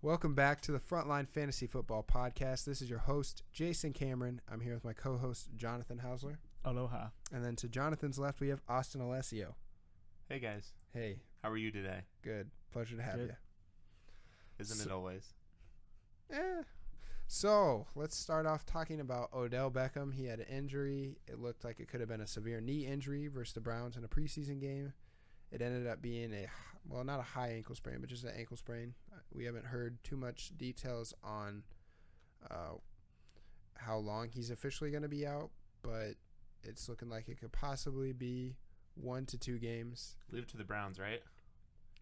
Welcome back to the Frontline Fantasy Football Podcast. This is your host, Jason Cameron. I'm here with my co-host, Jonathan Hausler. Aloha. And then to Jonathan's left, we have Austin Alessio. Hey, guys. Hey. How are you today? Good. Pleasure to have you. Isn't it always? So, let's start off talking about Odell Beckham. He had an injury. It looked like it could have been a severe knee injury versus the Browns in a preseason game. It ended up being not a high ankle sprain, but just an ankle sprain. We haven't heard too much details on how long he's officially going to be out, but it's looking like it could possibly be 1 to 2 games. Leave it to the Browns, right?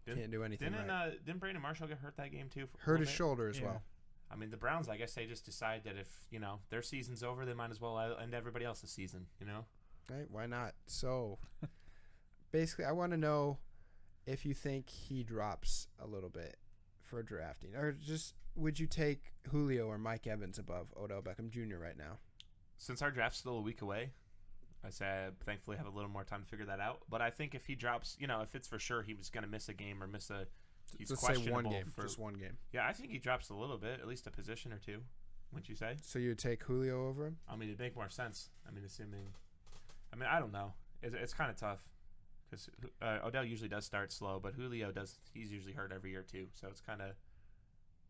Can't do anything right. Didn't Brandon Marshall get hurt that game too? Hurt his shoulder as well. I mean, the Browns, I guess they just decide that if, their season's over, they might as well end everybody else's season, Right? Why not? So, basically, I want to know if you think he drops a little bit for drafting. Or just, would you take Julio or Mike Evans above Odell Beckham Jr. right now? Since our draft's still a week away, I say I thankfully have a little more time to figure that out. But I think if he drops, if it's for sure he was going to miss a game or he's Let's questionable. say one game, just one game. Yeah, I think he drops a little bit, at least a position or two, wouldn't you say? So you would take Julio over him? I mean, it'd make more sense. I don't know. It's kind of tough because Odell usually does start slow, but Julio he's usually hurt every year too. So it's kind of,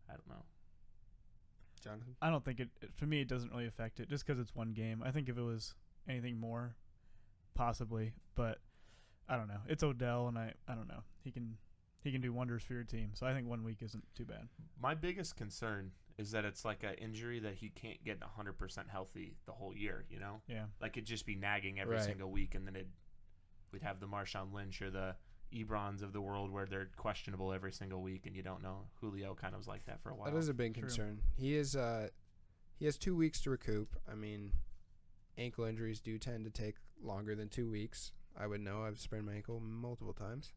I don't know. Jonathan? I don't think for me, it doesn't really affect it just because it's one game. I think if it was anything more, possibly, but I don't know. It's Odell, and I don't know. He can do wonders for your team. So I think 1 week isn't too bad. My biggest concern is that it's like an injury that he can't get 100% healthy the whole year, Yeah. Like it'd just be nagging every single week, and then we'd have the Marshawn Lynch or the Ebrons of the world where they're questionable every single week, and you don't know. Julio kind of was like that for a while. That is a big concern. He has 2 weeks to recoup. I mean, ankle injuries do tend to take longer than 2 weeks. I would know. I've sprained my ankle multiple times.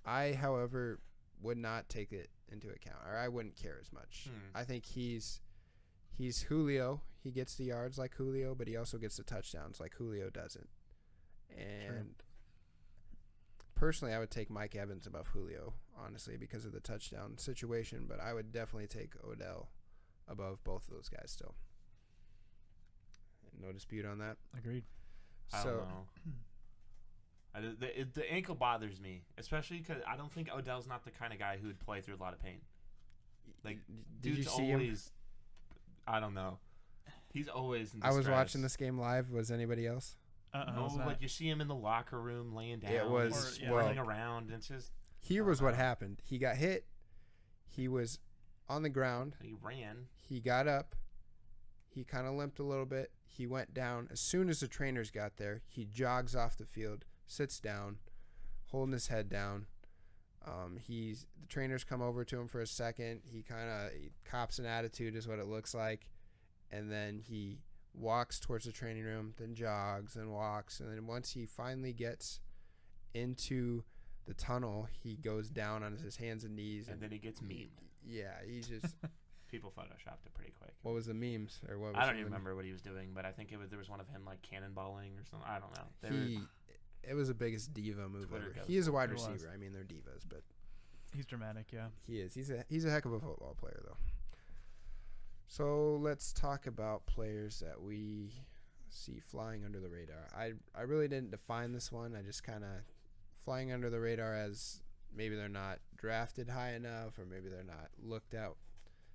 I, however, would not take it into account, or I wouldn't care as much. I think he's Julio. He gets the yards like Julio, but he also gets the touchdowns like Julio doesn't. And personally, I would take Mike Evans above Julio, honestly, because of the touchdown situation, but I would definitely take Odell above both of those guys still. No dispute on that. Agreed. I don't know. The ankle bothers me, especially because I don't think Odell's not the kind of guy who would play through a lot of pain. Like, Did you see him? I don't know. He's always in distress. I was watching this game live. Was anybody else? No, but you see him in the locker room laying down. It was running around. And it's just. Here was what happened. He got hit. He was on the ground. He ran. He got up. He kind of limped a little bit. He went down. As soon as the trainers got there, he jogs off the field, sits down, holding his head down. The trainers come over to him for a second. He cops an attitude is what it looks like. And then he walks towards the training room, then jogs and walks. And then once he finally gets into the tunnel, he goes down on his hands and knees. And then he gets memed. Yeah, he's just... People photoshopped it pretty quick. What was the memes? Or what? I don't even remember what he was doing, but I think there was one of him like cannonballing or something. I don't know. It was the biggest diva move ever. He is a wide receiver. I mean, they're divas, but he's dramatic. Yeah, he is. He's a heck of a football player, though. So let's talk about players that we see flying under the radar. I really didn't define this one. I just kind of flying under the radar as maybe they're not drafted high enough, or maybe they're not looked at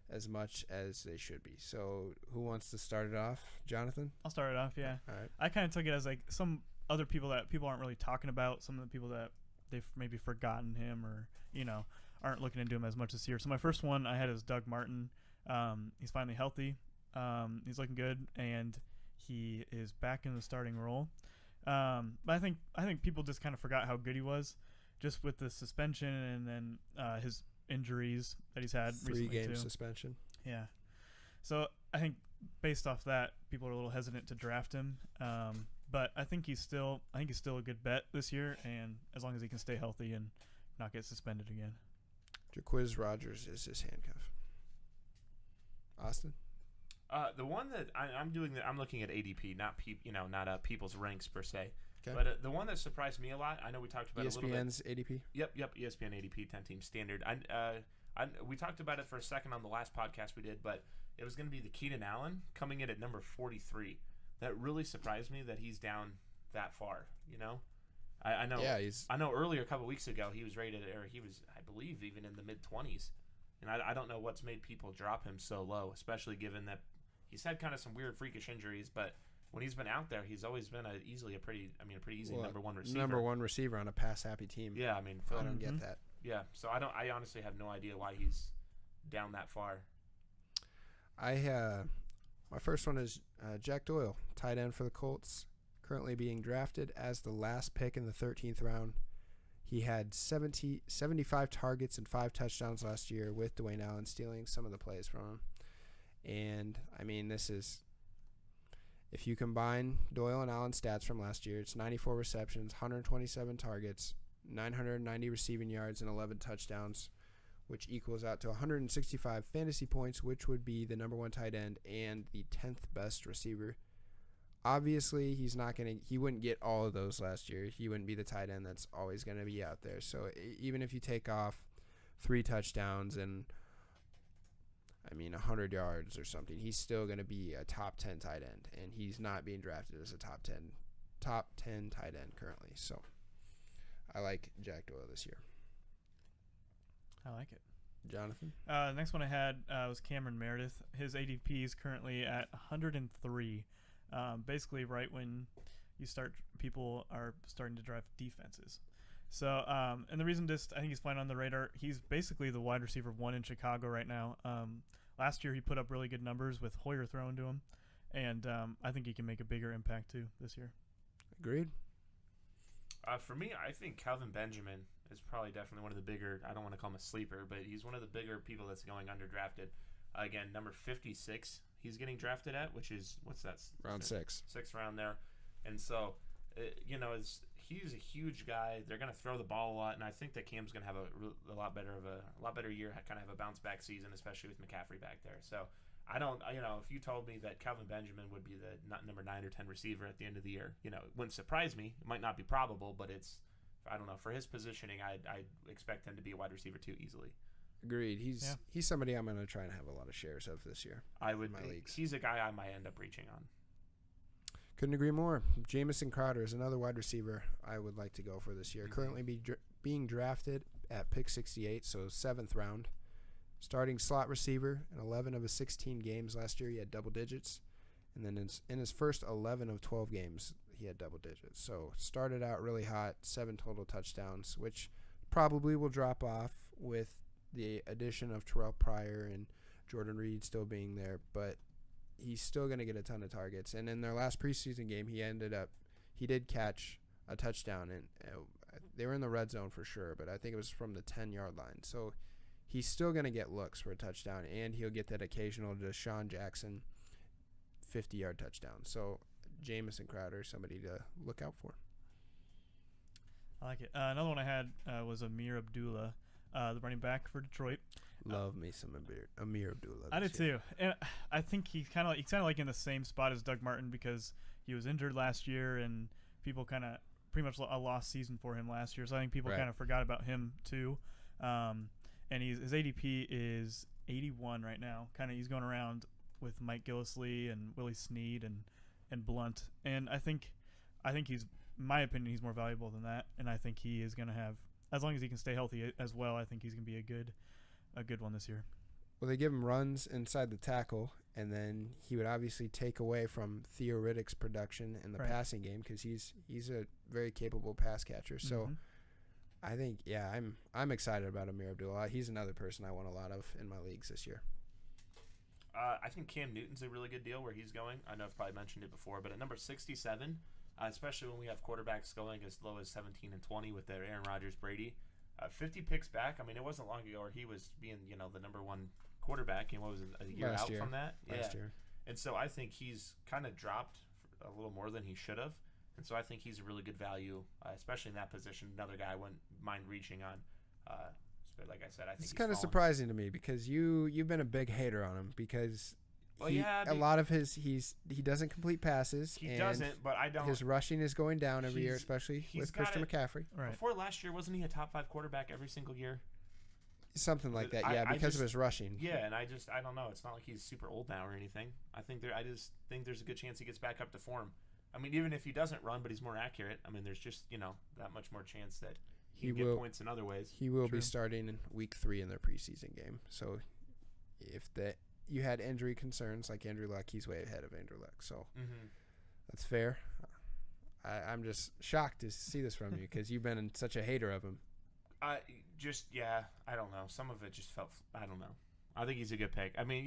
as much as they should be. So who wants to start it off? Jonathan? I'll start it off, yeah. All right. I kind of took it as like some other people that people aren't really talking about, some of the people that they've maybe forgotten him or, aren't looking into him as much this year. So my first one I had is Doug Martin. He's finally healthy. He's looking good, and he is back in the starting role. But I think people just kind of forgot how good he was just with the suspension and then his injuries that he's had recently. 3-game suspension. Yeah. So I think based off that, people are a little hesitant to draft him. But I think he's still a good bet this year, and as long as he can stay healthy and not get suspended again. Jaquiz Rogers is his handcuff. Austin? The one that I'm doing, I'm looking at ADP, not people's ranks per se. Okay. But the one that surprised me a lot, I know we talked about ESPN's it a little bit. ADP? Yep, ESPN ADP 10-team standard. We talked about it for a second on the last podcast we did, but it was going to be the Keenan Allen coming in at number 43. That really surprised me that he's down that far. I know. Yeah, I know. Earlier, a couple weeks ago, he was rated, or he was, I believe, even in the mid-20s. And I don't know what's made people drop him so low, especially given that he's had kind of some weird, freakish injuries. But when he's been out there, he's always been a pretty easy number one receiver. Number one receiver on a pass-happy team. Yeah, I mean, I don't get that. Yeah, so I honestly have no idea why he's down that far. My first one is Jack Doyle, tight end for the Colts, currently being drafted as the last pick in the 13th round. He had 75 targets and 5 touchdowns last year with Dwayne Allen stealing some of the plays from him. And, I mean, this is, if you combine Doyle and Allen's stats from last year, it's 94 receptions, 127 targets, 990 receiving yards, and 11 touchdowns, which equals out to 165 fantasy points, which would be the number one tight end and the 10th best receiver. Obviously, he wouldn't get all of those last year. He wouldn't be the tight end that's always going to be out there. So even if you take off 3 touchdowns and, 100 yards or something, he's still going to be a top 10 tight end, and he's not being drafted as a top 10 tight end currently. So I like Jack Doyle this year. I like it. Jonathan? Next one I had was Cameron Meredith. His ADP is currently at 103. Basically right when people are starting to draft defenses. So, and the reason I think he's flying on the radar, he's basically the wide receiver 1 in Chicago right now. Last year he put up really good numbers with Hoyer throwing to him, and I think he can make a bigger impact too this year. Agreed. For me, I think Calvin Benjamin is probably definitely one of the bigger, I don't want to call him a sleeper, but he's one of the bigger people that's going underdrafted. Again, number 56 he's getting drafted at, which is, what's that? Round 6. 6th round there. And so, he's a huge guy. They're going to throw the ball a lot, and I think that Cam's going to have a lot better year, kind of have a bounce-back season, especially with McCaffrey back there. So, I don't, if you told me that Calvin Benjamin would be the number 9 or 10 receiver at the end of the year, it wouldn't surprise me. It might not be probable, but it's, I don't know, for his positioning, I expect him to be a wide receiver 2 easily. Agreed. He's somebody I'm going to try and have a lot of shares of this year. I would. In my leagues. He's a guy I might end up reaching on. Couldn't agree more. Jamison Crowder is another wide receiver I would like to go for this year. Mm-hmm. Currently being drafted at pick 68, so 7th round. Starting slot receiver in 11 of his 16 games last year, he had double digits. And then in his first 11 of 12 games, he had double digits. So started out really hot, 7 total touchdowns, which probably will drop off with the addition of Terrell Pryor and Jordan Reed still being there, but he's still going to get a ton of targets. And in their last preseason game, he did catch a touchdown, and they were in the red zone for sure, but I think it was from the 10-yard line. So he's still going to get looks for a touchdown, and he'll get that occasional Deshaun Jackson 50-yard touchdown. So Jamison Crowder is somebody to look out for. I like it. Another one I had was Amir Abdullah, the running back for Detroit. Love me some Amir Abdullah. I did too, and I think he's kind of like in the same spot as Doug Martin because he was injured last year, and people kind of pretty much a lost season for him last year. So I think people kind of forgot about him too. And his ADP is 81 right now. He's going around with Mike Gillislee and Willie Snead and Blunt, and I think he's, in my opinion, he's more valuable than that, and I think he is going to have, as long as he can stay healthy as well, I think he's going to be a good one this year. Well, they give him runs inside the tackle, and then he would obviously take away from Theo Riddick's production in the passing game because he's a very capable pass catcher. So I think, I'm excited about Amir Abdullah. He's another person I want a lot of in my leagues this year. I think Cam Newton's a really good deal where he's going. I know I've probably mentioned it before, but at number 67, especially when we have quarterbacks going as low as 17 and 20 with their Aaron Rodgers, Brady, 50 picks back. I mean, it wasn't long ago where he was being, the number 1 quarterback, and what was it, a year out from that? Last year. And so I think he's kind of dropped a little more than he should have. And so I think he's a really good value, especially in that position. Another guy I wouldn't mind reaching on. So like I said, I think it's kind of surprising to me because you've been a big hater on him because a lot of he doesn't complete passes. He doesn't, but I don't. His rushing is going down every year, especially with Christian McCaffrey. Right. Before last year, wasn't he a top 5 quarterback every single year? Something like that, yeah, because of his rushing. Yeah, and I don't know. It's not like he's super old now or anything. I just think there's a good chance he gets back up to form. I mean, even if he doesn't run, but he's more accurate, I mean, there's just, that much more chance that he can get points in other ways. He will be starting in week 3 in their preseason game. So if you had injury concerns like Andrew Luck, he's way ahead of Andrew Luck. So that's fair. I'm just shocked to see this from you because you've been such a hater of him. I don't know. Some of it just felt, I don't know. I think he's a good pick. I mean,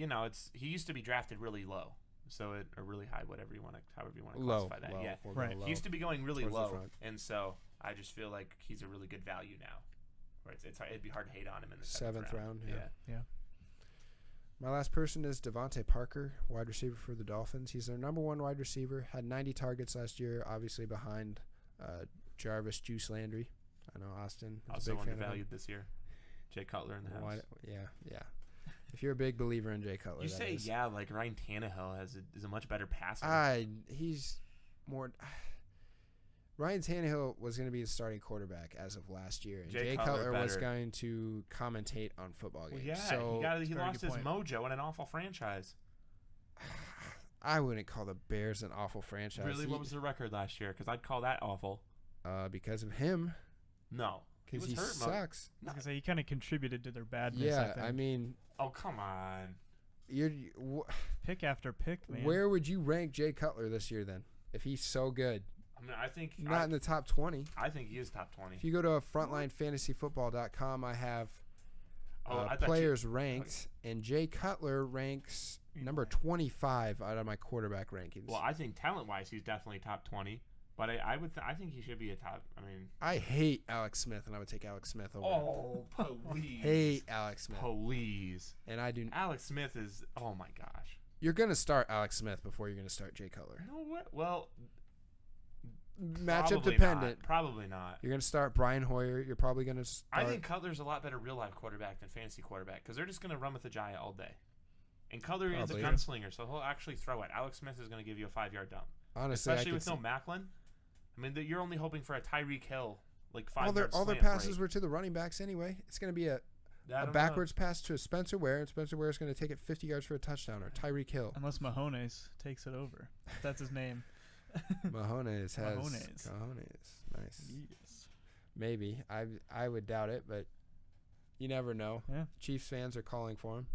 he used to be drafted really low. So or really high, however you want to classify that. Low, yeah, right. He used to be going really low, and so I just feel like he's a really good value now. Where it'd be hard to hate on him in the 7th round. Yeah. My last person is Devontae Parker, wide receiver for the Dolphins. He's their number 1 wide receiver. Had 90 targets last year, obviously behind Jarvis Juice Landry. I know Austin is also a big fan undervalued this year. Jay Cutler in the house. Yeah. If you're a big believer in Jay Cutler, you say like Ryan Tannehill is a much better passer. He's more. Ryan Tannehill was going to be the starting quarterback as of last year, and Jay Cutler was going to commentate on football games. Well, yeah, so he lost his mojo in an awful franchise. I wouldn't call the Bears an awful franchise. Really, what was the record last year? Because I'd call that awful. Because of him. No, because he sucks. I was gonna say he kind of contributed to their badness. Yeah, I mean. Oh, come on. Pick after pick, man. Where would you rank Jay Cutler this year then? If he's so good. I mean, I think not in the top 20. I think he is top 20. If you go to frontlinefantasyfootball.com, I have players ranked, and Jay Cutler ranks number 25 out of my quarterback rankings. Well, I think talent-wise, he's definitely top 20. But I think he should be a top. I mean, I hate Alex Smith, and I would take Alex Smith over. Oh, please! Hate Alex Smith, please. And I do. Alex Smith is. Oh my gosh. You're gonna start Alex Smith before you're gonna start Jay Cutler. No what? Well, matchup dependent. Probably not. You're gonna start Brian Hoyer. You're probably gonna start. I think Cutler's a lot better real life quarterback than fantasy quarterback because they're just gonna run with the Jaya all day. And Cutler is a gunslinger, so he'll actually throw it. Alex Smith is gonna give you a 5-yard dump. Honestly, especially with no Macklin. I mean, you're only hoping for a Tyreek Hill, like 5 all their passes were to the running backs anyway. It's going to be a backwards pass to Spencer Ware, and Spencer Ware is going to take it 50 yards for a touchdown, or Tyreek Hill. Unless Mahomes takes it over. That's his name. Mahomes has cojones. Nice. Yes. Maybe. I would doubt it, but you never know. Yeah. Chiefs fans are calling for him.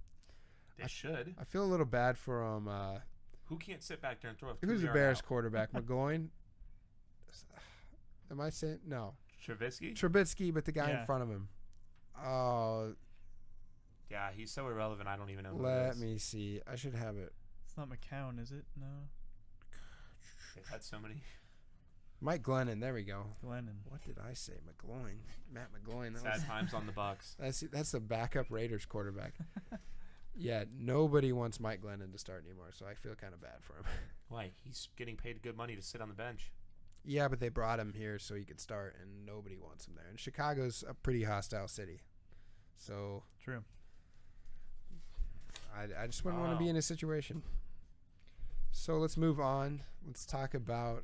They should. I feel a little bad for him. Who can't sit back there and throw a 2-yard Who's the Bears quarterback? McGloin? Am I saying no? Trubisky, but the guy in front of him. Oh. Yeah, he's so irrelevant. I don't even know who Let me see. I should have it. It's not McCown, is it? No. They've had so many. Mike Glennon. There we go. Glennon. What did I say? McGloin. Matt McGloin. Sad times on the Bucs. That's the backup Raiders quarterback. Yeah, nobody wants Mike Glennon to start anymore, so I feel kind of bad for him. Why? He's getting paid good money to sit on the bench. Yeah, but they brought him here so he could start, and nobody wants him there. And Chicago's a pretty hostile city. So true. I just wouldn't want to be in a situation. So let's move on. Let's talk about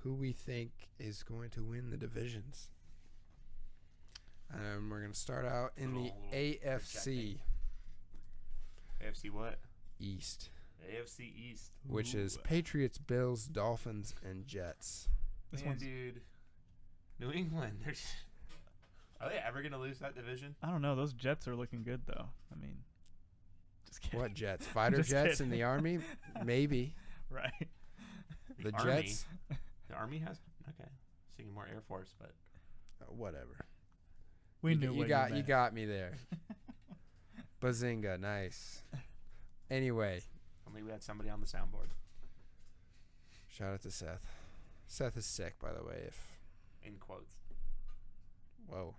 who we think is going to win the divisions. We're going to start out in the AFC. AFC what? East. AFC East. Which is Patriots, Bills, Dolphins, and Jets. Dude. New England. Are they ever going to lose that division? I don't know. Those Jets are looking good, though. I mean, just kidding. What Jets? Fighter jets in the Army? Maybe. Right. The Jets? The Army has... Okay. Thinking more Air Force, but... Whatever. We knew you got me there. Bazinga. Nice. Anyway. Only we had somebody on the soundboard. Shout out to Seth. Seth is sick, by the way. In quotes. Whoa.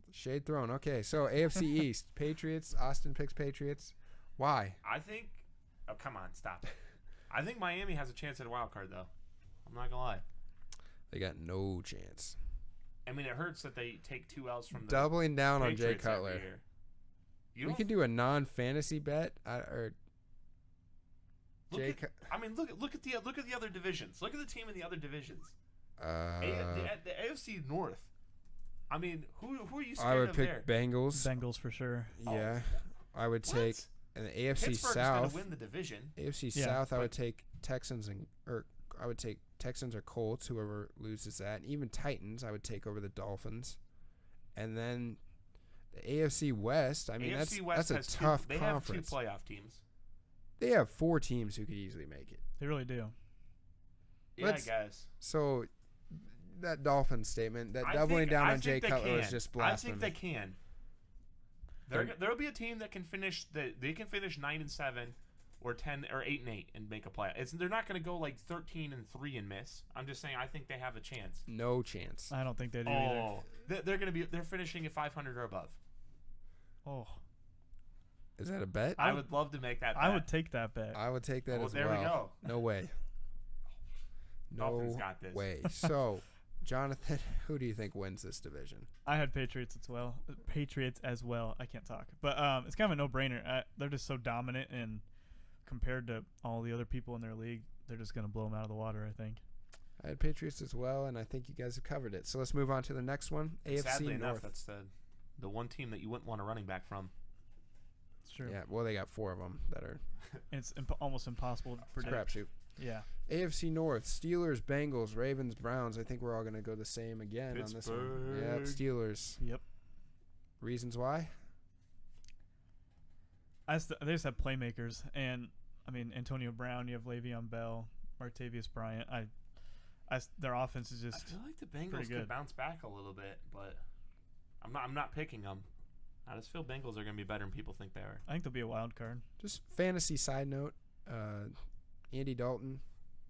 Shade thrown. Okay, so AFC East. Patriots. Austin picks Patriots. Why? I think... Oh, come on. Stop it. I think Miami has a chance at a wild card, though. I'm not going to lie. They got no chance. I mean, it hurts that they take 2 L's from the Doubling down Patriots on Jay Cutler. We could do a non-fantasy bet look at the other divisions. Look at the team in the other divisions. The AFC North. I mean, who are you I scared would of pick there? Bengals. Bengals for sure. Yeah. I would What? take in the AFC Pittsburgh's South. gonna win the division. AFC Yeah, South, I but- would take Texans I would take Texans or Colts, whoever loses that. And even Titans, I would take over the Dolphins. And then the AFC West, I mean, AFC West that's has a tough They conference. have 2 playoff teams. They have 4 teams who could easily make it. They really do. Yeah, Let's- I guess. So that Dolphins statement, that I doubling think- down I on Jay think they Cutler is can. just I blasphemy. think they can. There'll be a team that can finish. They can finish 9-7, or 10 or 8-8 and make a play. They're not going to go like 13-3 and miss. I'm just saying I think they have a chance. No chance. I don't think they do either. They're finishing at 500 or above. Oh, Is that a bet? I would love to make that bet. I would take that bet. I would take that Well, as there well. we go. No way. Dolphins No got this. way. So, Jonathan, who do you think wins this division? I had Patriots as well. I can't talk, but it's kind of a no-brainer. They're just so dominant, and compared to all the other people in their league, they're just going to blow them out of the water, I think. I had Patriots as well, and I think you guys have covered it. So let's move on to the next one. AFC Sadly North. enough, that's the one team that you wouldn't want a running back from. It's true. Yeah, well, they got 4 of them that are And it's almost impossible to predict. crapshoot. Yeah. AFC North, Steelers, Bengals, Ravens, Browns. I think we're all going to go the same again on this one. Yep, Pittsburgh. Steelers. Yep. Reasons why? They just have playmakers, and I mean Antonio Brown. You have Le'Veon Bell, Martavius Bryant. Their offense is I just feel like the Bengals pretty could good. bounce back a little bit, but I'm not picking them. I just feel Bengals are going to be better than people think they are. I think they'll be a wild card. Just fantasy side note, Andy Dalton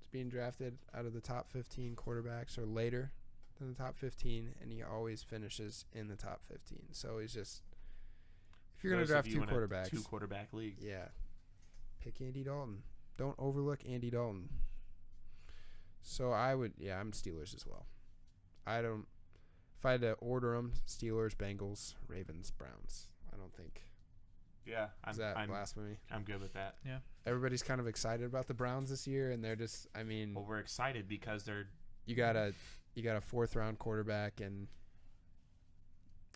is being drafted out of the top 15 quarterbacks or later than the top 15, and he always finishes in the top 15. So he's just, if you're going to Those of draft you 2 in a quarterbacks, 2-quarterback league. yeah, pick Andy Dalton. Don't overlook Andy Dalton. So I'm Steelers as well. If I had to order them, Steelers, Bengals, Ravens, Browns. I don't think. Yeah, Is that blasphemy? I'm good with that. Yeah. Everybody's kind of excited about the Browns this year, and they're just, I mean, Well, we're excited because they're you got a 4th round quarterback and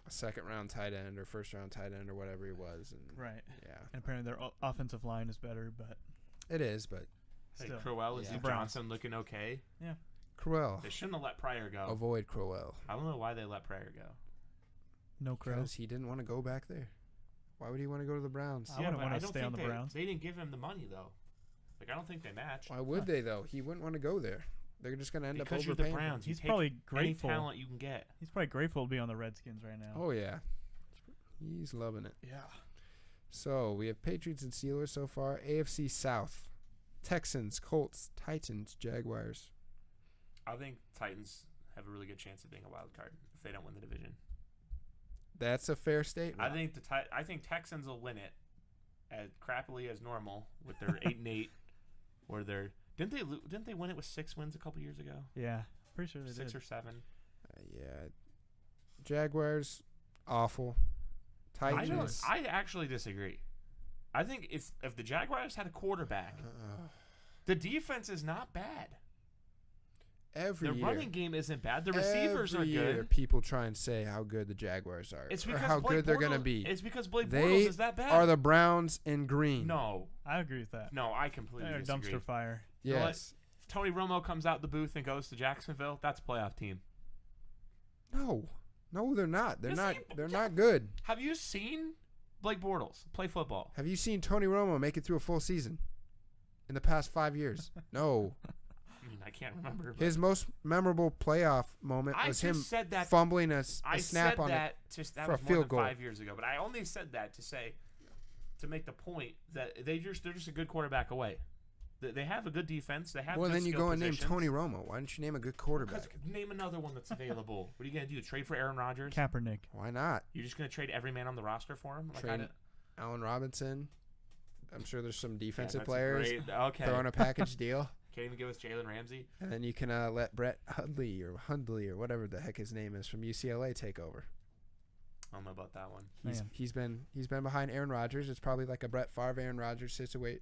a 2nd round tight end or 1st round tight end or whatever he was, and Right. yeah, And apparently their offensive line is better, but it is. But hey, still. Crowell and Yeah. Zeke Browns. Johnson looking okay. Crowell, They shouldn't have let Pryor go. avoid Crowell I don't know why they let Pryor go. no crow. because he didn't want to go back there. Why would he want to go to the Browns? I wouldn't but wanna don't stay on think the Browns. They didn't give him the money though. Like I don't think they matched. Why would they though? He wouldn't want to go there. They're just going to end Because up you're the overpaying. Browns. He's you take probably any grateful. talent you can get. He's probably grateful to be on the Redskins right now. Oh yeah, he's loving it. Yeah. So we have Patriots and Steelers so far. AFC South, Texans, Colts, Titans, Jaguars. I think Titans have a really good chance of being a wild card if they don't win the division. That's a fair statement. I think Texans will win it as crappily as normal with their 8-8, or their didn't they win it with 6 wins a couple years ago? Yeah. Pretty sure they 6 did. or 7. Yeah, Jaguars, awful. Titans. I actually disagree. I think if the Jaguars had a quarterback, the defense is not bad. Every The year, running game isn't bad. The receivers every are year, good. people try and say how good the Jaguars are, It's or because how Blake good they're going to Bortles- be. It's because Blake They Bortles is that bad. Are the Browns in green? No, I agree with that. I completely They're a disagree. dumpster fire. know what? Yes. If Tony Romo comes out the booth and goes to Jacksonville, that's a playoff team. No, they're not. They're Yes, not. he- They're not good. Have you seen Blake Bortles play football? Have you seen Tony Romo make it through a full season in the past 5 years? No. I mean, I can't remember. but His most memorable playoff moment I was just him said that. fumbling a I snap said on it. that. That for a was more field than goal. 5 years ago, but I only said that to make the point that they're just a good quarterback away. They have a good defense. They have. Well, good then you skill go and name positions. Tony Romo. Why don't you name a good quarterback? Name another one that's available. What are you gonna do? Trade for Aaron Rodgers? Kaepernick. Why not? You're just gonna trade every man on the roster for him? Trade Allen Robinson. I'm sure there's some defensive that's players Okay. throwing a package deal. Can't even give us Jalen Ramsey. And then you can let Brett Hundley or whatever the heck his name is from UCLA take over. I don't know about that one. He's been behind Aaron Rodgers. It's probably like a Brett Favre Aaron Rodgers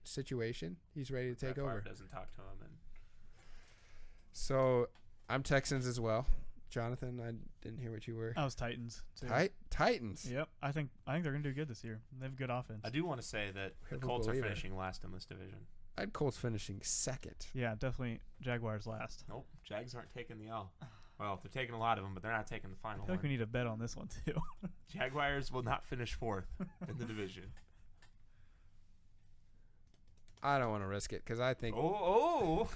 situation. He's ready to take Brett over. Favre doesn't talk to him. So I'm Texans as well. Jonathan, I didn't hear what you were. I was Titans. Too. Titans. Yep. I think they're going to do good this year. They have good offense. I do want to say that the Colts are finishing last in this division. I had Colts finishing second. Yeah, definitely Jaguars last. Nope. Jags aren't taking the L. Well, they're taking a lot of them, but they're not taking the final I feel like we need a bet on this one, too. Jaguars will not finish fourth in the division. I don't want to risk it because I think. Oh.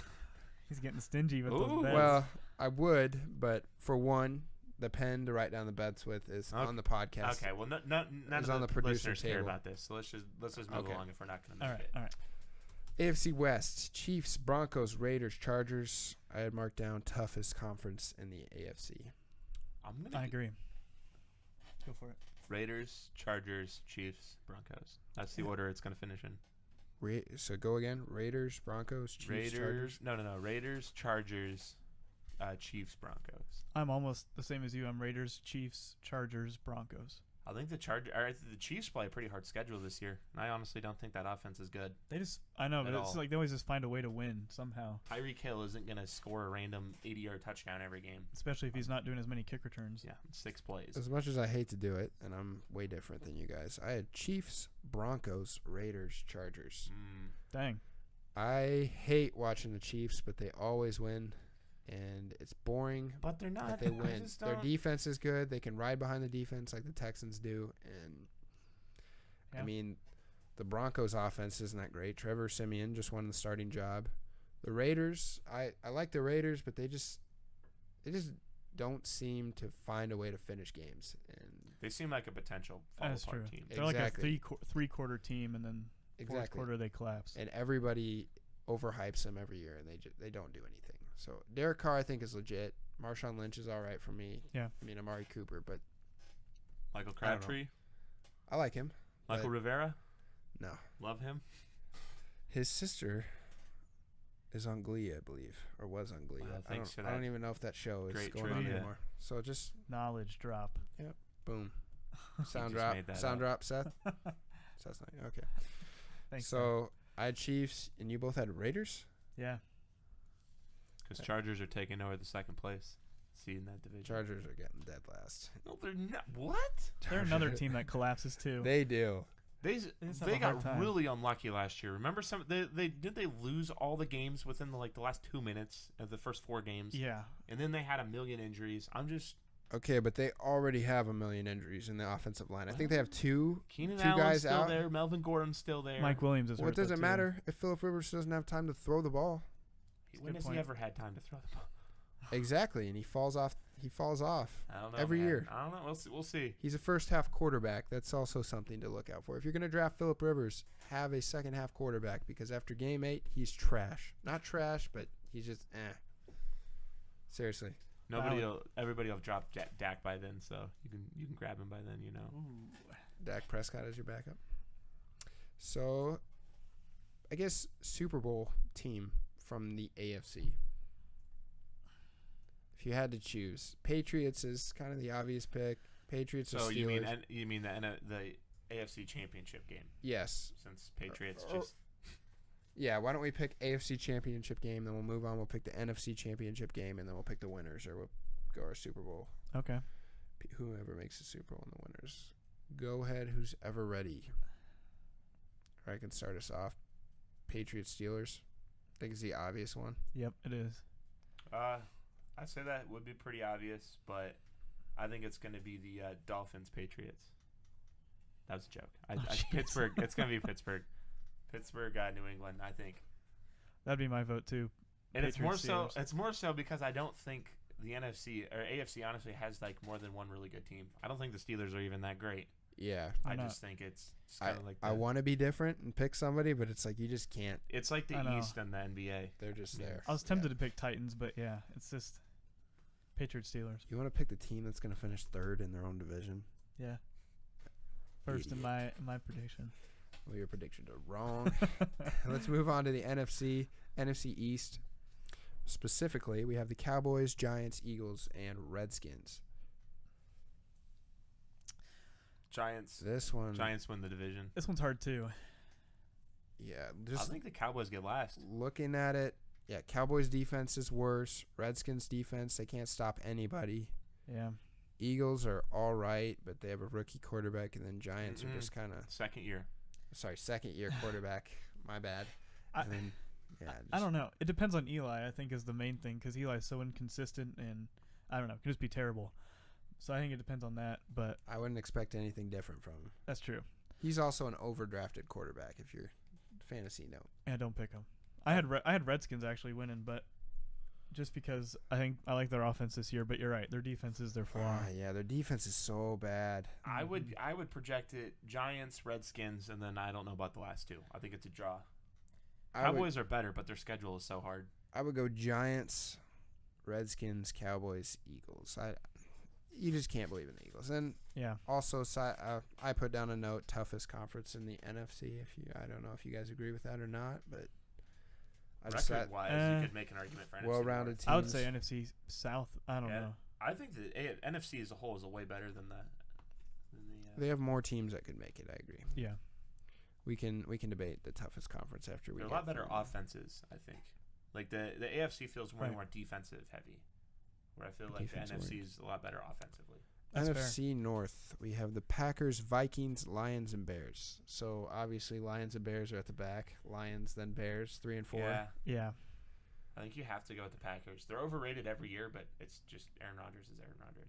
He's getting stingy with those bets. Well, I would, but for one, the pen to write down the bets with is on the podcast. Okay, well, none of on the the producer listeners care table. about this, so let's just move along if we're not going to make it. All right. AFC West: Chiefs, Broncos, Raiders, Chargers. I had marked down toughest conference in the AFC. I agree. Go for it. Raiders, Chargers, Chiefs, Broncos. That's the order it's going to finish in. So go again. Raiders, Broncos, Chiefs, Chargers. No. Raiders, Chargers, Chiefs, Broncos. I'm almost the same as you. I'm Raiders, Chiefs, Chargers, Broncos. I think the Chiefs play a pretty hard schedule this year, and I honestly don't think that offense is good. I know, but At it's all. like they always just find a way to win somehow. Tyreek Hill isn't going to score a random 80-yard touchdown every game. Especially if he's not doing as many kick returns. Yeah, 6 plays. As much as I hate to do it, and I'm way different than you guys, I had Chiefs, Broncos, Raiders, Chargers. Dang. I hate watching the Chiefs, but they always win, and it's boring. But they're not. But they win. just Their don't- defense is good. They can ride behind the defense like the Texans do, and Yeah. I mean, the Broncos' offense isn't that great. Trevor Siemian just won the starting job. The Raiders, I like the Raiders, but they just don't seem to find a way to finish games. And They seem like a potential That's fall-apart true. team. They're like a Exactly. three-quarter team, and then fourth quarter they collapse. And everybody overhypes them every year, and they don't do anything. So Derek Carr, I think, is legit. Marshawn Lynch is all right for me. Yeah. I mean, Amari Cooper, but Michael I don't know. Crabtree, I like him. Michael but Rivera, No. love him. His sister is on Glee, I believe, or was on Glee. Thanks for I that don't even know if that show is great going on trivia. anymore. So just Knowledge drop. boom. Sound just drop. made that Sound up. drop, Seth. Seth's not okay. Thanks. So I had Chiefs, and you both had Raiders. yeah. Because Chargers are taking over the second place seed in that division. Chargers are getting dead last. No, they're not. What? They're another team that collapses too. They do. They just have they a hard got time. really unlucky last year. Remember they lose all the games within the last 2 minutes of the first 4 games. Yeah. And then they had a million injuries. Okay, but they already have a million injuries in the offensive line. I think they have two Keenan Two Allen's guys still out. there. Melvin Gordon's still there. Mike Williams is What hurt, does though, it too. matter if Phillip Rivers doesn't have time to throw the ball? When has he point. ever had time to throw the ball? Exactly, and he falls off. I don't know. Every man. year. I don't know. We'll see. He's a first half quarterback. That's also something to look out for. If you're going to draft Phillip Rivers, have a second half quarterback, because after game 8, he's trash. Not trash, but he's just Seriously. Everybody will drop Dak by then, so you can grab him by then. Ooh. Dak Prescott is your backup. So, I guess Super Bowl team from the AFC. If you had to choose, Patriots is kind of the obvious pick. Patriots or So Steelers. you mean the AFC Championship game? Yes. Since Patriots Or- just Yeah, why don't we pick AFC Championship game, then we'll move on. We'll pick the NFC Championship game, and then we'll pick the winners, or we'll go our Super Bowl. Okay. Whoever makes the Super Bowl and the winners. Go ahead, who's ever ready. Or I can start us off. Patriots Steelers. I think it's the obvious one. Yep, it is. I'd say that would be pretty obvious, but I think it's going to be the Dolphins Patriots. That was a joke. jeez. Pittsburgh. It's going to be Pittsburgh. Pittsburgh, New England, I think. That'd be my vote too. And it's more Patriots, so. Steelers. It's more so because I don't think the NFC or AFC honestly has more than one really good team. I don't think the Steelers are even that great. Yeah. Why I not? just think it's kind of like I want to be different and pick somebody, but it's like you just can't. it's like I the know. East and the NBA. They're just there. I was tempted to pick Titans, but yeah, it's just Patriots Steelers. You want to pick the team that's going to finish third in their own division? Yeah. First in my prediction. Well, your predictions are wrong. Let's move on to the NFC East. Specifically, we have the Cowboys, Giants, Eagles, and Redskins. Giants win the division. This one's hard too. Yeah, I just think the Cowboys get last. looking at it, Yeah, Cowboys defense is worse. Redskins defense, they can't stop anybody. Yeah. Eagles are all right, but they have a rookie quarterback, and then Giants are just kind of second year quarterback. My bad. I don't know. It depends on Eli, I think, is the main thing, because Eli's so inconsistent and, I don't know, can just be terrible. So I think it depends on that, but I wouldn't expect anything different from him. that's true. He's also an overdrafted quarterback if you're fantasy note. Yeah, don't pick him. I had Redskins actually winning, but just because I like their offense this year. But you're right, their defense is their flaw. Yeah, their defense is so bad. I would project it Giants, Redskins, and then I don't know about the last two. I think it's a draw. Cowboys are better, but their schedule is so hard. I would go Giants, Redskins, Cowboys, Eagles. You just can't believe in the Eagles. And yeah, also I put down a note: toughest conference in the NFC. I don't know if you guys agree with that or not, but record-wise, you could make an argument for NFC. Well-rounded teams. I would say NFC South. I don't know. I think the NFC as a whole is way better than the they have more teams that could make it. I agree. Yeah. We can debate the toughest conference after we. They're a lot better offenses, I think. Like the AFC feels more defensive heavy, where I feel like the NFC is a lot better offensively. That's NFC fair. North, we have the Packers, Vikings, Lions, and Bears. So obviously Lions and Bears are at the back. Lions, then Bears, 3 and 4. Yeah. I think you have to go with the Packers. They're overrated every year, but it's just Aaron Rodgers is Aaron Rodgers.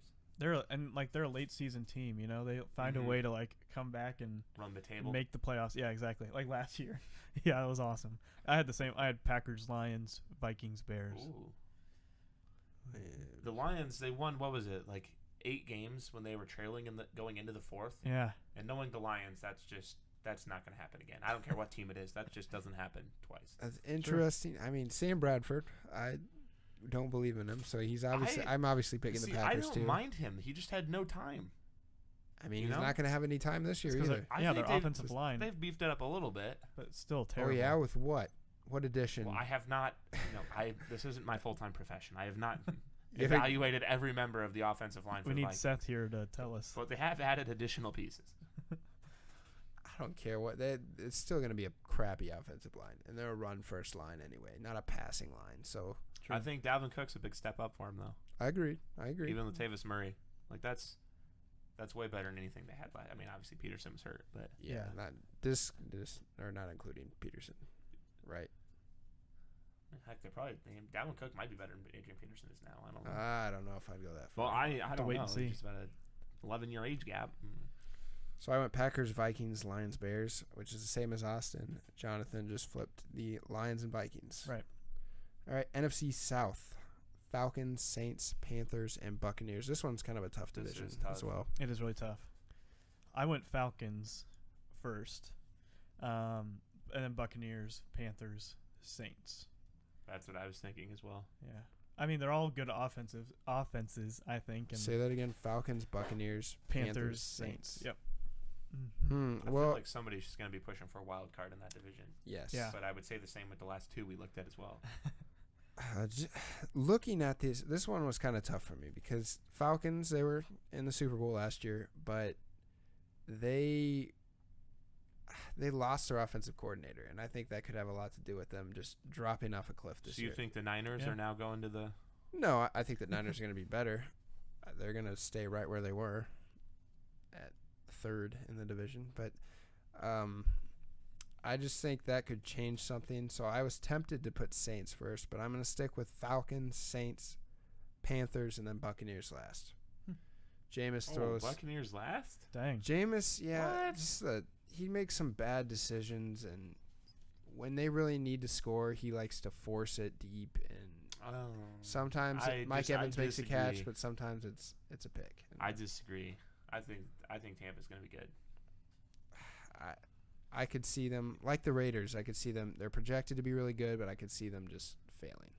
They're a late season team, you know. They find a way to like come back and run the table, make the playoffs. Yeah, exactly. Like last year. Yeah, it was awesome. I had Packers, Lions, Vikings, Bears. Ooh. The Lions, they won, what was it, like 8 games when they were trailing going into the 4th? Yeah. And knowing the Lions, that's not going to happen again. I don't care what team it is. That just doesn't happen twice. That's interesting. Sure. I mean, Sam Bradford, I don't believe in him, so I'm obviously picking the Packers too. I don't mind him. He just had no time. I mean, he's not going to have any time this year either. Their offensive line. They've beefed it up a little bit, but it's still terrible. Oh yeah, with what? What addition? Well, I have not. This isn't my full-time profession. I have not evaluated every member of the offensive line. We need Seth here to tell us. But they have added additional pieces. I don't care what it's still going to be a crappy offensive line, and they're a run-first line anyway, not a passing line. So true. I think Dalvin Cook's a big step up for him, though. I agree. Even Latavius Murray, like that's way better than anything they had. I mean, obviously Peterson was hurt, but not this or not including Peterson, right? Heck, they're probably Dalvin Cook might be better than Adrian Peterson is now. I don't know. I don't know if I'd go that far. Well, I don't wait know. And see. It's about an 11-year age gap. So I went Packers, Vikings, Lions, Bears, which is the same as Austin. Jonathan just flipped the Lions and Vikings. Right. All right, NFC South. Falcons, Saints, Panthers, and Buccaneers. This one's kind of a tough division as well. It is really tough. I went Falcons first, and then Buccaneers, Panthers, Saints. That's what I was thinking as well. Yeah. I mean, they're all good offenses, I think. And say that again. Falcons, Buccaneers, Panthers, Saints. Yep. I feel like somebody's just going to be pushing for a wild card in that division. Yes. Yeah. But I would say the same with the last 2 we looked at as well. Looking at this one was kind of tough for me because Falcons, they were in the Super Bowl last year, but they lost their offensive coordinator, and I think that could have a lot to do with them just dropping off a cliff this year. So you think the Niners are now going to the... No, I think the Niners are going to be better. They're going to stay right where they were at 3rd in the division, but I just think that could change something. So I was tempted to put Saints first, but I'm going to stick with Falcons, Saints, Panthers, and then Buccaneers last. Jameis throws... Buccaneers last? Dang. Jameis, he makes some bad decisions, and when they really need to score, he likes to force it deep, and sometimes Mike Evans makes a catch, but sometimes it's a pick. I disagree. I think Tampa's going to be good. I could see them, like the Raiders, they're projected to be really good, but I could see them just failing.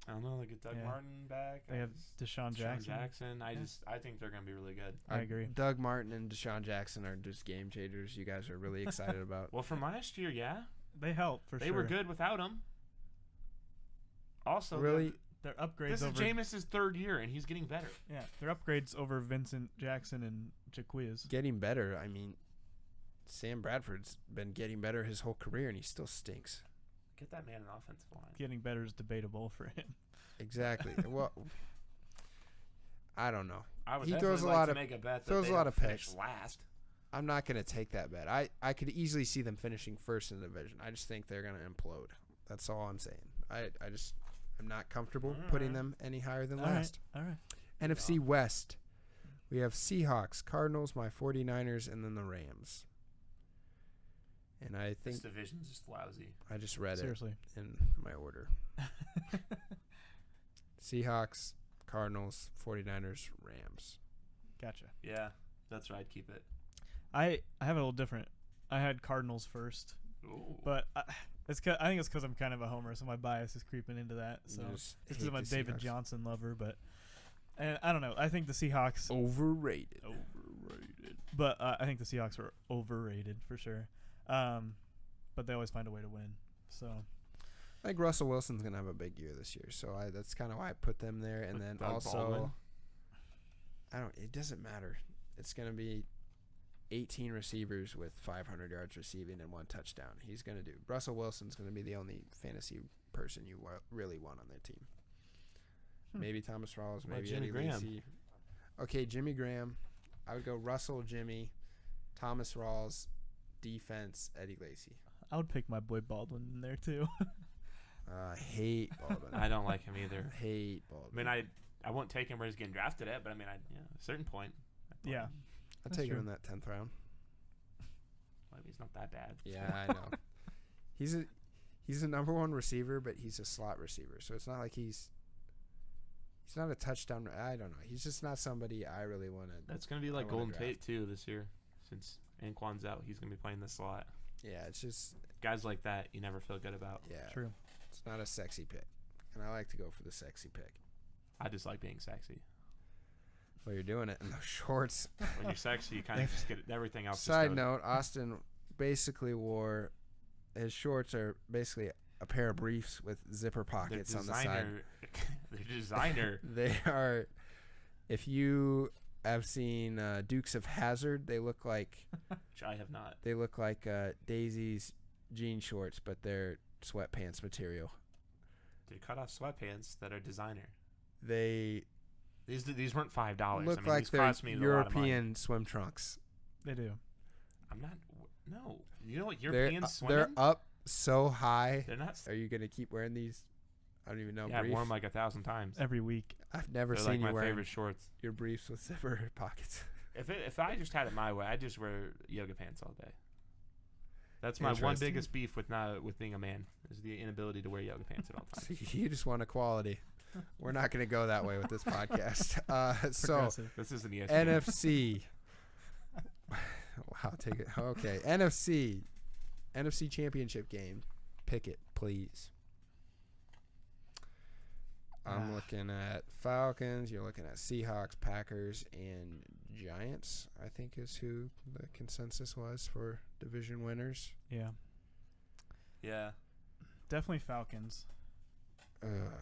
I don't know. They get Doug Martin back. They have Deshaun Jackson. I think they're going to be really good. I agree. Doug Martin and Deshaun Jackson are just game changers. You guys are really excited about. Well, from last year, yeah, they help for sure. They were good without him. Also, really, their upgrades. This is Jameis's 3rd year, and he's getting better. Yeah, their upgrades over Vincent Jackson and Jaquiz. Getting better. I mean, Sam Bradford's been getting better his whole career, and he still stinks. Get that man an offensive line. Getting better is debatable for him. Exactly. Well, I don't know. I would He definitely throws a like lot to of- make a bet that throws they a lot don't of finish picks. last. I'm not going to take that bet. I could easily see them finishing first in the division. I just think they're going to implode. That's all I'm saying. I'm not comfortable putting them any higher than last. All right. NFC West. We have Seahawks, Cardinals, my 49ers, and then the Rams. And I This think division's just lousy. I just read Seriously. it in my order. Seahawks, Cardinals, 49ers, Rams. Gotcha. Yeah, that's right. Keep it. I have it a little different. I had Cardinals first, Ooh. but I think it's because I'm kind of a homer, so my bias is creeping into that. So You it's just because hate I'm a the David Seahawks. Johnson lover, but and I don't know. I think the Seahawks, Overrated. but I think the Seahawks are overrated for sure. But they always find a way to win. So I think Russell Wilson's going to have a big year this year. So that's kind of why I put them there. And With then Doug also, Baldwin. it doesn't matter. It's going to be 18 receivers with 500 yards receiving and 1 touchdown. He's going to do. Russell Wilson's going to be the only fantasy person you really want on their team. Maybe Thomas Rawls, What about maybe Jimmy Eddie Graham? Lacy. Okay, Jimmy Graham. I would go Russell, Jimmy, Thomas Rawls, defense, Eddie Lacy. I would pick my boy Baldwin in there too. I hate Baldwin. I don't like him either. hate I Baldwin. mean, I won't take him where he's getting drafted at, but I mean, at a certain point. I'd put Yeah. him. I'd That's take him true. in that 10th round. Well, he's not that bad. Yeah, I know. He's a number 1 receiver, but he's a slot receiver. So it's not like he's not a touchdown. I don't know. He's just not somebody I really want to. That's gonna be like I wanna Golden draft. Tate too this year, since Anquan's out. He's gonna be playing the slot. Yeah, it's just Guys like that, you never feel good about. yeah. True. It's not a sexy pick, and I like to go for the sexy pick. I just like being sexy. Well, you're doing it in those shorts. When you're sexy, you kind of just get everything else. Side just goes- note: Austin basically wore his shorts are basically a pair of briefs with zipper They're pockets on the side. designer. They're designer. They are. If you have seen Dukes of Hazzard, they look like Which I have not. Daisy's jean shorts, but they're sweatpants material. They cut off sweatpants that are designer. They These weren't $5. look I mean, like these they're cost me a lot of money. European swim trunks. They do. I'm not. No. You know what They're European swimming? they're up so high. They're not. Are you gonna keep wearing these? I don't even know. Yeah, I've brief? worn them like 1,000 times. Every week. I've never They're seen like you my wearing favorite shorts. your briefs with zipper pockets. If I just had it my way, I'd just wear yoga pants all day. That's my one Interesting. biggest beef with being a man is the inability to wear yoga pants at all So times. you just want equality. We're not going to go that way with this podcast. So Progressive. This isn't ESPN. NFC. Wow, take it. Okay, NFC Championship game. Pick it, please. I'm looking at Falcons. You're looking at Seahawks, Packers, and Giants. I think is who the consensus was for division winners. Yeah. Yeah. Definitely Falcons. I'm-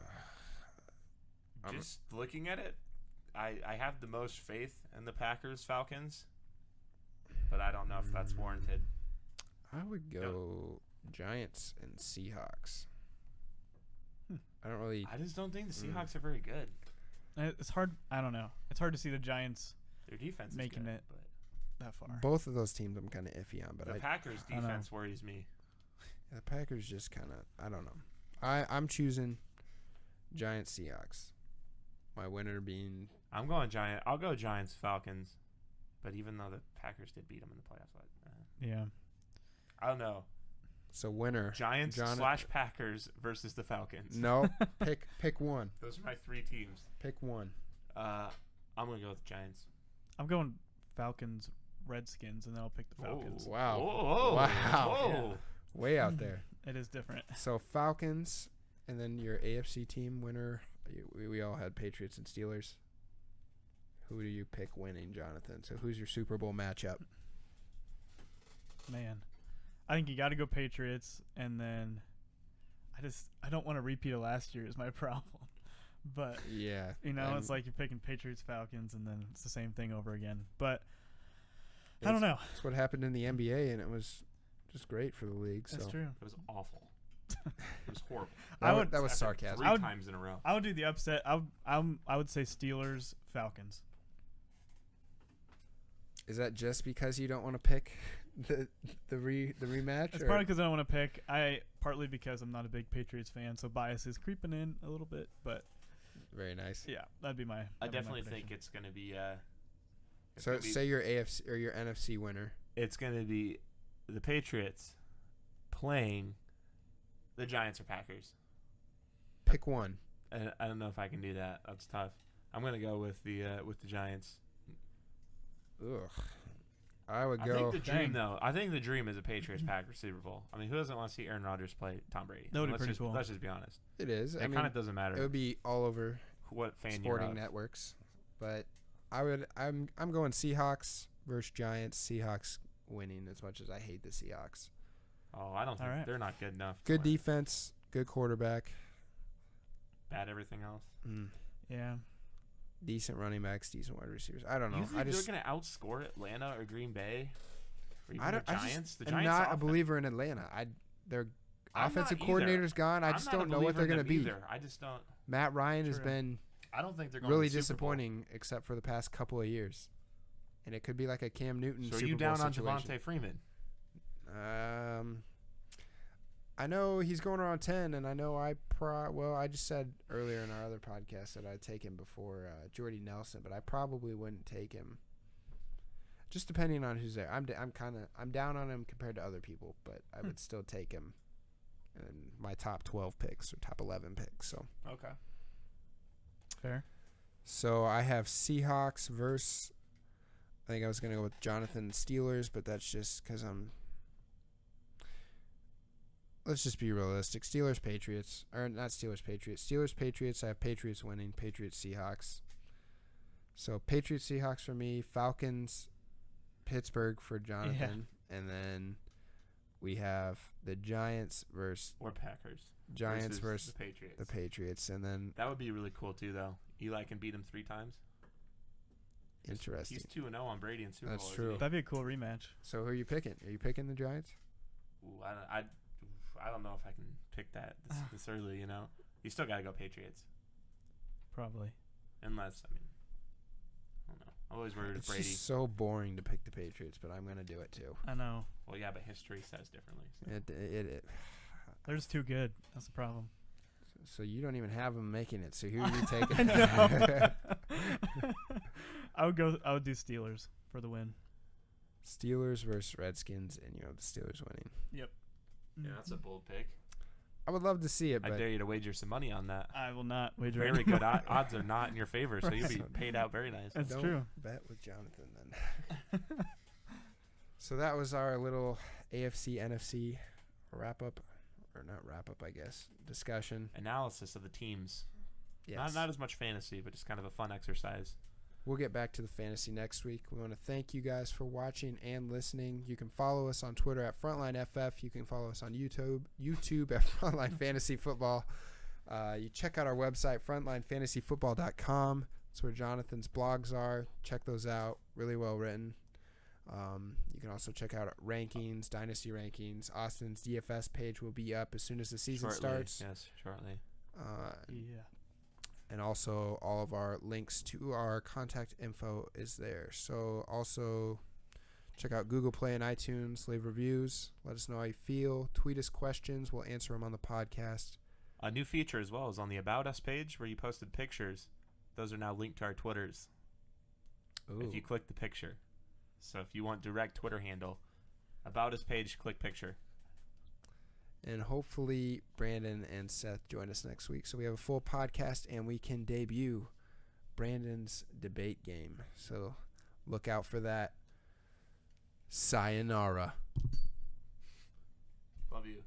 Just looking at it, I have the most faith in the Packers Falcons, but I don't know if that's warranted. I would go Giants and Seahawks. I don't really. I just don't think the Seahawks are very good. It's hard. I don't know. It's hard to see the Giants Their defense is Making good, it. but that far. Both of those teams I'm kind of iffy on, but the Packers I know. defense worries me. the Packers just kind of. I don't know. I'm choosing Giants Seahawks. My winner being I'm going Giant. I'll go Giants Falcons, but even though the Packers did beat them in the playoffs, Yeah. I don't know. so winner. Giants John- / Packers versus the Falcons. No, pick one. Those are my 3 teams. Pick one. I'm gonna go with the Giants. I'm going Falcons, Redskins, and then I'll pick the Falcons. Wow. Whoa. Wow. Whoa. Way out there. It is different. So Falcons, and then your AFC team winner. We all had Patriots and Steelers. Who do you pick winning, Jonathan? So who's your Super Bowl matchup? Man, I think you got to go Patriots, and then I don't want to repeat of last year is my problem. But Yeah. it's like you're picking Patriots, Falcons, and then it's the same thing over again. But I don't know. It's what happened in the NBA, and it was just great for the league. So That's true. It was awful. It was horrible. That was sarcasm. Three times in a row. I would do the upset. I would say Steelers Falcons. Is that just because you don't want to pick the rematch? It's probably because I don't want to pick. Partly because I'm not a big Patriots fan, so bias is creeping in a little bit. But very nice. Yeah, that'd be my. I definitely think it's going to be. So say your AFC or your NFC winner. It's going to be the Patriots playing the Giants or Packers. Pick one. I don't know if I can do that. That's tough. I'm going to go with the Giants. Ugh. I would go. I think the dream, though. I think the dream is a Patriots-Packers Super Bowl. I mean, who doesn't want to see Aaron Rodgers play Tom Brady? That would be pretty cool. Let's just be honest. It is. It kind of doesn't matter. It would be all over what fan sporting networks, but I'm going Seahawks versus Giants. Seahawks winning as much as I hate the Seahawks. Oh, I don't think they're not good enough. Good defense, good quarterback. Bad everything else. Yeah. Decent running backs, decent wide receivers. I don't know. You think they're going to outscore Atlanta or Green Bay? Or even the Giants? I'm not a believer in Atlanta. Their offensive coordinator's gone. I just don't know what they're going to be. I just don't. Matt Ryan has been I don't think they're going really to the disappointing except for the past couple of years. And it could be like a Cam Newton Super Bowl situation. So are you down on Devontae Freeman? I know he's going around 10, and I know I just said earlier in our other podcast that I'd take him before Jordy Nelson, but I probably wouldn't take him. Just depending on who's there. I'm down on him compared to other people, but I would still take him in my top 12 picks or top 11 picks. So okay, fair. So I have Seahawks versus. I think I was gonna go with Jonathan Steelers, but that's just because I'm. Let's just be realistic. Steelers, Patriots. Or not Steelers, Patriots. Steelers, Patriots. I have Patriots winning. Patriots, Seahawks. So Patriots, Seahawks for me. Falcons, Pittsburgh for Jonathan. Yeah. And then we have the Giants versus... Or Packers. Giants versus the Patriots. The Patriots. And then... That would be really cool, too, though. Eli can beat him 3 times. Interesting. He's 2-0 on Brady in Super Bowl. That's true. That'd be a cool rematch. So who are you picking? Are you picking the Giants? Ooh, I don't know if I can pick that this early, you know. You still got to go Patriots. Probably. Unless, I don't know. I'm always worried with Brady. It's just so boring to pick the Patriots, but I'm going to do it too. I know. Well, yeah, but history says differently. So. They're just too good. That's the problem. So you don't even have them making it. So who are you taking? I would do Steelers for the win. Steelers versus Redskins, and you have the Steelers winning. Yep. Yeah, that's a bold pick. I would love to see it, but I dare you to wager some money on that. I will not wager. Very good odds are not in your favor, so you'll be paid out very nice. That's true. Bet with Jonathan then. So that was our little AFC NFC wrap up, or not wrap up, I guess, discussion. Analysis of the teams. Yes. Not as much fantasy, but just kind of a fun exercise. We'll get back to the fantasy next week. We want to thank you guys for watching and listening. You can follow us on Twitter at Frontline FF. You can follow us on YouTube at Frontline Fantasy Football. You check out our website, frontlinefantasyfootball.com. That's where Jonathan's blogs are. Check those out. Really well written. You can also check out rankings, dynasty rankings. Austin's DFS page will be up as soon as the season starts. Yes, shortly. Yeah. And also all of our links to our contact info is there. So also check out Google Play and iTunes. Leave reviews. Let us know how you feel. Tweet us questions. We'll answer them on the podcast. A new feature as well is on the About Us page where you posted pictures. Those are now linked to our Twitters. Ooh. If you click the picture. So if you want direct Twitter handle, About Us page, click picture. And hopefully Brandon and Seth join us next week. So we have a full podcast and we can debut Brandon's debate game. So look out for that. Sayonara. Love you.